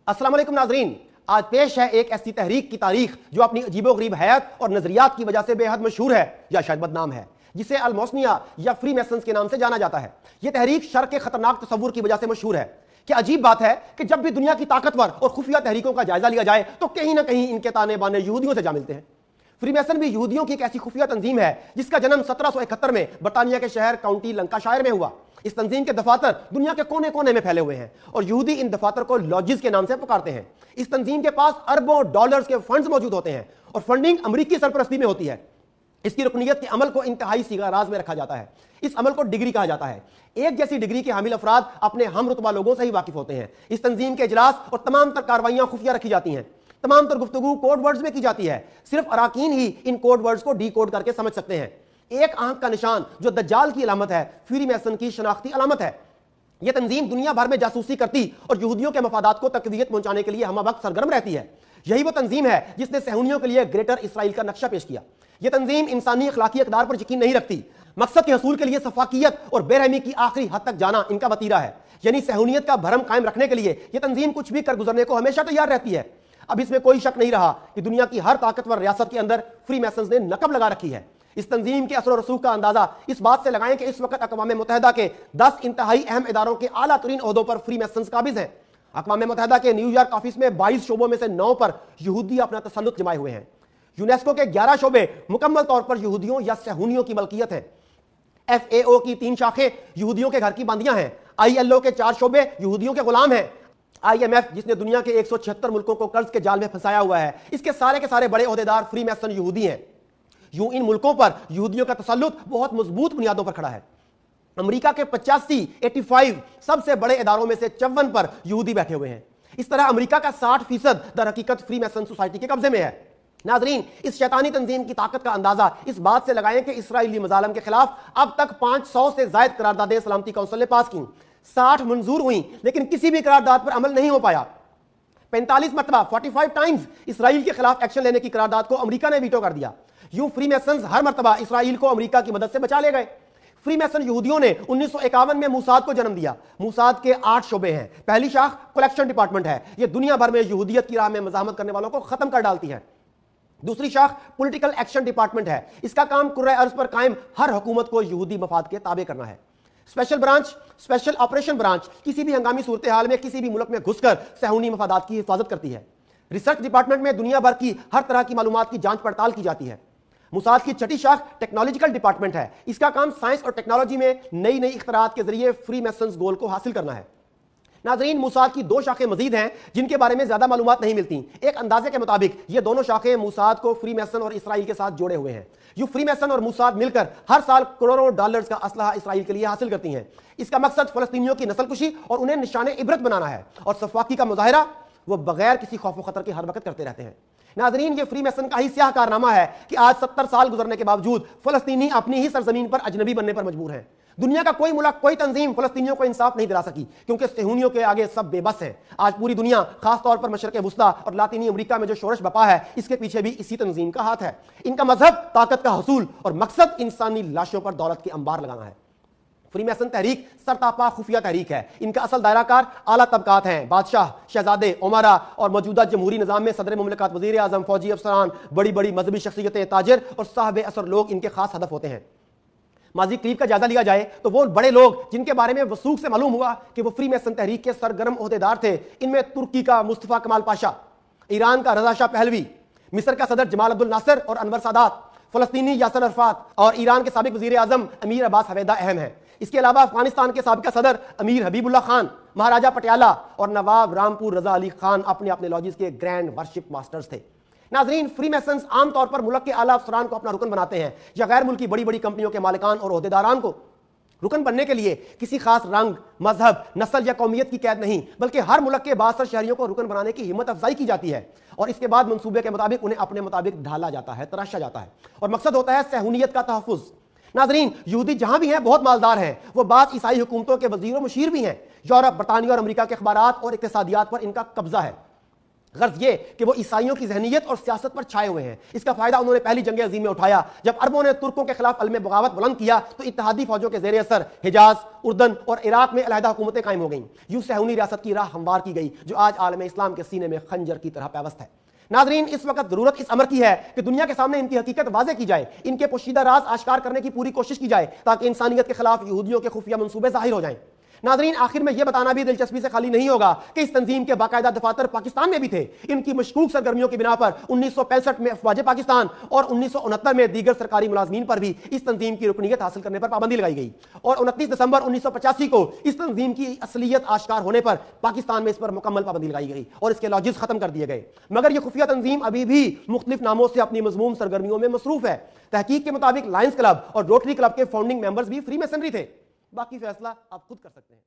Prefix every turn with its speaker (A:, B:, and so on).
A: अस्सलाम वालेकुम नाजरीन, आज पेश है एक ऐसी तहरीक की तारीख जो अपनी अजीबोगरीब हैत और नजरियात की वजह से बेहद मशहूर है या शायद बदनाम है, जिसे अल-मोसनिया या फ्री मैसन्स के नाम से जाना जाता है। यह तहरीक शर के खतरनाक तस्वुर की वजह से मशहूर है। क्या अजीब बात है कि जब भी दुनिया की ताकतवर और खुफिया तहरीकों का जायजा लिया जाए तो कहीं ना कहीं इनके ताने बाने यहूदियों से जा मिलते हैं। फ्री मैसन भी यहूदियों की एक ऐसी खुफिया तंजीम है जिसका जन्म 1771 में बर्तानिया के शहर काउंटी लंकाशायर में हुआ। इस तंजीम के दफातर दुनिया के कोने कोने में फैले हुए हैं और यहूदी इन दफातर को लॉजिज के नाम से पुकारते हैं। इस तंजीम के पास अरबों डॉलर्स के फंड्स मौजूद होते हैं और फंडिंग अमरीकी सरपरस्ती में होती है। इसकी रुकनियत के अमल को इंतहाई सीगाराज में रखा जाता है। इस अमल को डिग्री कहा जाता है। एक जैसी डिग्री के हामिल अफराद अपने हम रुतबा लोगों से ही वाकिफ होते हैं। इस तंजीम के इजलास और तमाम तर कार्रवाइयां खुफिया रखी जाती हैं। तमाम तर गुफ्तगू कोड वर्ड्स में की जाती है। सिर्फ अराकीन ही इन कोड वर्ड्स को डी कोड करके समझ सकते हैं। एक आंख का निशान जो दज्जाल की अलामत है, फ्री मैसन की शनाख्ती अलामत है। यह तंजीम दुनिया भर में जासूसी करती और यहूदियों के मफादात को तकवीयत पहुंचाने के लिए हम वक्त सरगर्म रहती है। यही वो तंजीम है जिसने सहूनियों के लिए ग्रेटर इसराइल का नक्शा पेश किया। यह तंजीम इंसानी अखलाकी अक़दार पर यकीन नहीं रखती। मकसद के हसूल के लिए सफाकियत और बेरहमी की आखिरी हद तक जाना इनका वतीरा है। यानी सहूनियत का भरम कायम रखने के लिए यह तंजीम कुछ भी कर गुजरने को हमेशा तैयार रहती है। अब इसमें कोई शक नहीं रहा कि दुनिया की हर ताकतवर रियासत के अंदर फ्री मैसन्स ने नकब लगा रखी है। इस तंजीम के असर और रसूख का अंदाजा इस बात से लगाएं कि इस वक्त अक़वाम मुत्तहिदा के 10 इंतहाई अहम इदारों के आला तरीन ओहदों पर फ्री मैसन्स काबिज हैं। अक़वाम मुत्तहिदा के न्यूयॉर्क ऑफिस में 22 शोबों में से 9 पर यहूदी अपना तसल्लुत जमाए हुए हैं। यूनेस्को के 11 शोबे मुकम्मल तौर पर यहूदियों या सहूनियों की मलकियत है। FAO की 3 शाखें यहूदियों के घर की बंदियां हैं। ILO के 4 शोबे यहूदियों के गुलाम हैं। IMF जिसने दुनिया के 176 मुल्कों को कर्ज के जाल में फंसाया हुआ है, इसके सारे के सारे बड़े ओहदेदार फ्री मैसन यहूदी हैं। यूं इन मुल्कों पर यहूदियों का तसल्लुत बहुत मजबूत बुनियादों पर खड़ा है। अमेरिका के 85 सबसे बड़े इदारों में से 54 पर यहूदी बैठे हुए हैं। इस तरह अमेरिका का 60% दर हकीकत फ्री मैसन सोसाइटी के कब्जे में है। नाजरीन, इस शैतानी तंजीम की ताकत का अंदाजा इस बात से लगाएं कि इसराइली मजालम के खिलाफ अब तक 500 से ज्यादा करारदादें सलामती काउंसिल ने पास की। 60 मंजूर हुई लेकिन किसी भी करारदाद पर अमल नहीं हो पाया। 45 मरतबा 45 टाइम्स इसराइल के खिलाफ एक्शन लेने की करारदाद को अमेरिका ने वीटो कर दिया। यूं फ्री मैसन्स हर मरतबा इसराइल को अमेरिका की मदद से बचा ले गए। फ्री मैसन यहूदियों ने 1951 में मूसाद को जन्म दिया। मूसाद के 8 शोबे हैं। पहली शाख कलेक्शन डिपार्टमेंट है। यह दुनिया भर में यहूदियत की राह में मज़ाहमत करने वालों को खत्म कर डालती है। दूसरी शाख पॉलिटिकल एक्शन डिपार्टमेंट है। इसका काम कुर्रे अर्ज पर कायम हर हुकूमत को यहूदी मफाद के ताबे करना है। Special branch, special operation branch किसी भी हंगामी सूरत हाल में किसी भी मुल्क में घुसकर सहूनी मफादात की हिफाजत करती है। रिसर्च डिपार्टमेंट में दुनिया भर की हर तरह की मालूमात की जांच पड़ताल की जाती है। मुसाद की छठी शाख टेक्नोलॉजिकल डिपार्टमेंट है। इसका काम साइंस और टेक्नोलॉजी में नई नई इख्तरात के जरिए फ्री मैसन्स गोल को हासिल करना है। नाजरीन, मुसाद की 2 शाखें मजीद हैं जिनके बारे में ज्यादा मालूमात नहीं मिलती। एक अंदाजे के मुताबिक ये दोनों शाखें मुसाद को फ्री मैसन और इसराइल के साथ जोड़े हुए हैं। यू फ्री मैसन और मुसाद मिलकर हर साल करोड़ों डॉलर्स का असलहा इसराइल के लिए हासिल करती हैं। इसका मकसद फलस्तीनियों की नस्लकुशी और उन्हें निशाने इबरत बनाना है और सफाकी का मुजाहिरा वो बगैर किसी खौफ व खतर के हर वक्त करते रहते हैं। नाजरीन, ये फ्री मैसन का ही स्याह कारनामा है कि आज 70 साल गुजरने के बावजूद फलस्तीनी अपनी ही सरजमीन पर अजनबी बनने पर मजबूर हैं। दुनिया का कोई मुल्क, कोई तंजीम फलस्तीनियों को इंसाफ नहीं दिला सकी क्योंकि सहूनियों के आगे सब बेबस हैं। आज पूरी दुनिया, खासतौर पर मशरक़ वुस्ता और लातीनी अमरीका में जो शोरश बपा है, इसके पीछे भी इसी तंजीम का हाथ है। इनका मजहब ताकत का हसूल और मकसद इंसानी लाशों पर दौलत के अंबार लगाना है। फ्री मैसन तहरीक सरतापा खुफिया तहरीक है। इनका असल दायराकार आला तबकात हैं। बादशाह, शहजादे, उमरा और मौजूदा जमहूरी निज़ाम में सदर मुमलिकत, वज़ीर आज़म, फौजी अफसरान, बड़ी बड़ी मजहबी शख्सियतें, ताजिर और साहब असर लोग इनके खास हदफ होते हैं। माजी करीब का जायजा लिया जाए तो वो बड़े लोग जिनके बारे में वसूख से मालूम हुआ कि वो फ्री मैसन तहरीक के सरगर्म ओहदेदार थे, इनमें तुर्की का मुस्तफ़ा कमाल पाशा, ईरान का रज़ा शाह पहलवी, मिस्र का सदर जमाल अब्दुल नासिर और अनवर सादात, फलस्तीनी यासर अरफात और ईरान के साबिक वज़ीर आज़म अमीर अब्बास हवेदा अहम हैं। इसके अलावा अफगानिस्तान के साबिका सदर अमीर हबीबुल्लाह खान, महाराजा पटियाला और नवाब रामपुर रजा अली खान अपने अपने लॉजिस के ग्रैंड वर्शिप मास्टर्स थे। नाजरीन, फ्री मैसन्स आमतौर पर मुल्क के आला अफसरान को अपना रुकन बनाते हैं या गैर मुल्की बड़ी बड़ी कंपनियों के मालिकान और ओहदेदारान को। रुकन बनने के लिए किसी खास रंग, मजहब, नस्ल या कौमियत की कैद नहीं, बल्कि हर मुल्क के 62 शहरियों को रुकन बनाने की हिम्मत अफजाई की जाती है और इसके बाद मंसूबे के मुताबिक उन्हें अपने मुताबिक ढाला जाता है, तराशा जाता है और मकसद होता है सहूनियत का तहफ़्फ़ुज़। नाजरीन, यहूदी जहां भी हैं बहुत मालदार हैं। वो बात ईसाई हुकूमतों के वजीर व मुशीर भी हैं। यूरोप, बरतानिया और अमेरिका के अखबारात और इक्तिसादियात पर इनका कब्जा है। غرض یہ کہ وہ عیسائیوں کی ذہنیت اور سیاست پر چھائے ہوئے ہیں۔ اس کا فائدہ انہوں نے پہلی جنگ عظیم میں اٹھایا جب عربوں نے ترکوں کے خلاف علم بغاوت بلند کیا تو اتحادی فوجوں کے زیر اثر حجاز، اردن اور عراق میں علیحدہ حکومتیں قائم ہو گئیں۔ یوں صہیونی ریاست کی راہ ہموار کی گئی جو آج عالم اسلام کے سینے میں خنجر کی طرح پیوست ہے۔ ناظرین، اس وقت ضرورت اس امر کی ہے کہ دنیا کے سامنے ان کی حقیقت واضح کی جائے، ان کے پوشیدہ راز آشکار کرنے کی پوری کوشش کی جائے تاکہ انسانیت کے خلاف یہودیوں کے خفیہ منصوبے ظاہر ہو جائیں۔ ناظرین، آخر میں یہ بتانا بھی دلچسپی سے خالی نہیں ہوگا کہ اس تنظیم کے باقاعدہ دفاتر پاکستان میں بھی تھے۔ ان کی مشکوک سرگرمیوں کی بنا پر 1965 میں افواج پاکستان اور 1969 میں دیگر سرکاری ملازمین پر بھی اس تنظیم کی رکنیت حاصل کرنے پر پابندی لگائی گئی اور 29 دسمبر 1985 کو اس تنظیم کی اصلیت آشکار ہونے پر پاکستان میں اس پر مکمل پابندی لگائی گئی اور اس کے لاجز ختم کر دیے گئے۔ مگر یہ خفیہ تنظیم ابھی بھی مختلف ناموں سے اپنی مذموم سرگرمیوں میں مصروف ہے۔ تحقیق کے مطابق لائنز کلب اور روٹری کلب کے فاؤنڈنگ ممبرز بھی فری میسنری تھے۔ باقی فیصلہ آپ خود کر سکتے ہیں۔